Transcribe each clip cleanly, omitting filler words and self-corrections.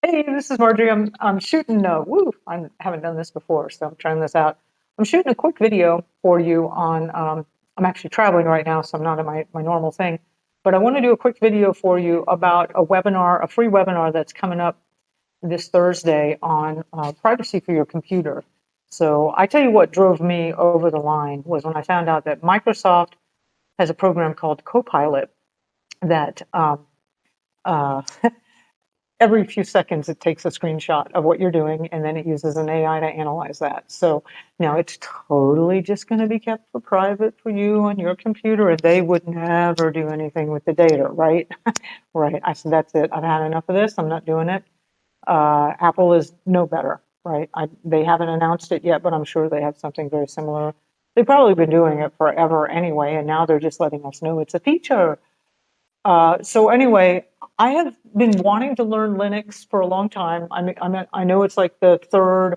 Hey, this is Marjorie. I'm shooting. I haven't done this before, so I'm trying this out. I'm shooting a quick video for you on. I'm actually traveling right now, so I'm not in my normal thing. But I want to do a quick video for you about a webinar, a free webinar that's coming up this Thursday on privacy for your computer. So I tell you what drove me over the line was when I found out that Microsoft has a program called Copilot that uh, every few seconds it takes a screenshot of what you're doing and then it uses an AI to analyze that. So now it's totally just going to be kept for private for you on your computer, and they would never do anything with the data, right? Right. I said, that's it. I've had enough of this. I'm not doing it. Apple is no better, right? They haven't announced it yet, but I'm sure they have something very similar. They've probably been doing it forever anyway, and now they're just letting us know it's a feature. So anyway, I have been wanting to learn Linux for a long time. I know it's like the third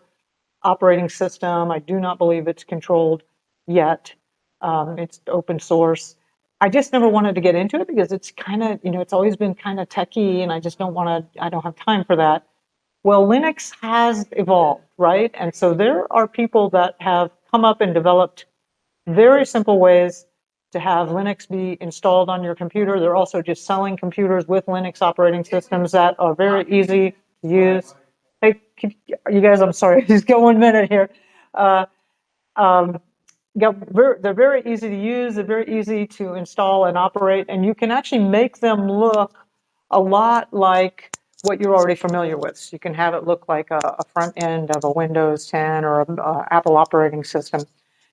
operating system. I do not believe it's controlled yet. It's open source. I just never wanted to get into it because it's kind of, it's always been kind of techy, and I just don't want to, I don't have time for that. Well, Linux has evolved, right? And so there are people that have come up and developed very simple ways to have Linux be installed on your computer. They're also just selling computers with Linux operating systems that are very easy to use. Hey, you guys, I'm sorry, just go 1 minute here. Um, they're very easy to use, they're very easy to install and operate, and you can actually make them look a lot like what you're already familiar with. So you can have it look like a front end of a Windows 10 or a Apple operating system.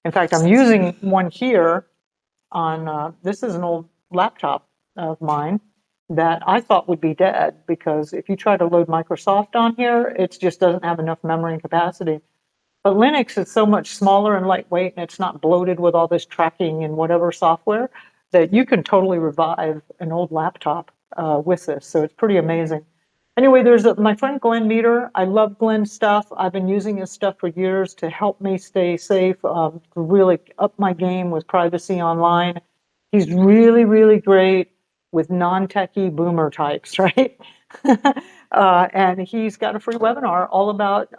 In fact, I'm using one here on, this is an old laptop of mine that I thought would be dead, because if you try to load Microsoft on here, it just doesn't have enough memory and capacity. But Linux is so much smaller and lightweight, and it's not bloated with all this tracking and whatever software, that you can totally revive an old laptop with this. So it's pretty amazing. Anyway, there's my friend Glenn Meter. I love Glenn's stuff. I've been using his stuff for years to help me stay safe, to really up my game with privacy online. He's really, really great with non-techie boomer types, right? And he's got a free webinar all about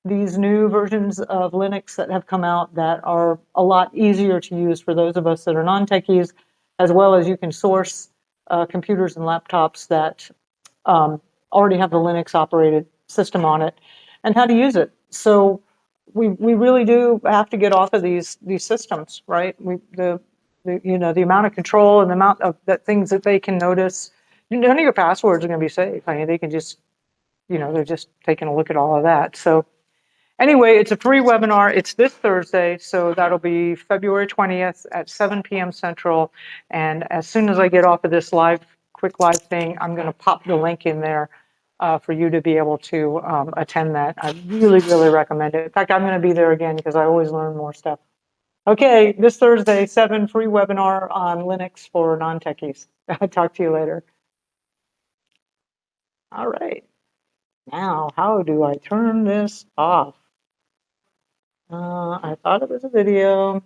these new versions of Linux that have come out that are a lot easier to use for those of us that are non-techies, as well as you can source computers and laptops that already have the Linux operated system on it, and how to use it. So we really do have to get off of these systems, right? The amount of control and the amount of things that they can notice. None of your passwords are going to be safe. I mean, they can just, they're just taking a look at all of that. So anyway, it's a free webinar. It's this Thursday, so that'll be February 20th at 7 p.m. Central. And as soon as I get off of this quick live thing, I'm going to pop the link in there for you to be able to attend that. I really, really recommend it. In fact, I'm going to be there again because I always learn more stuff. Okay, this Thursday, 7, free webinar on Linux for non-techies. I'll talk to you later. All right. Now, how do I turn this off? I thought it was a video.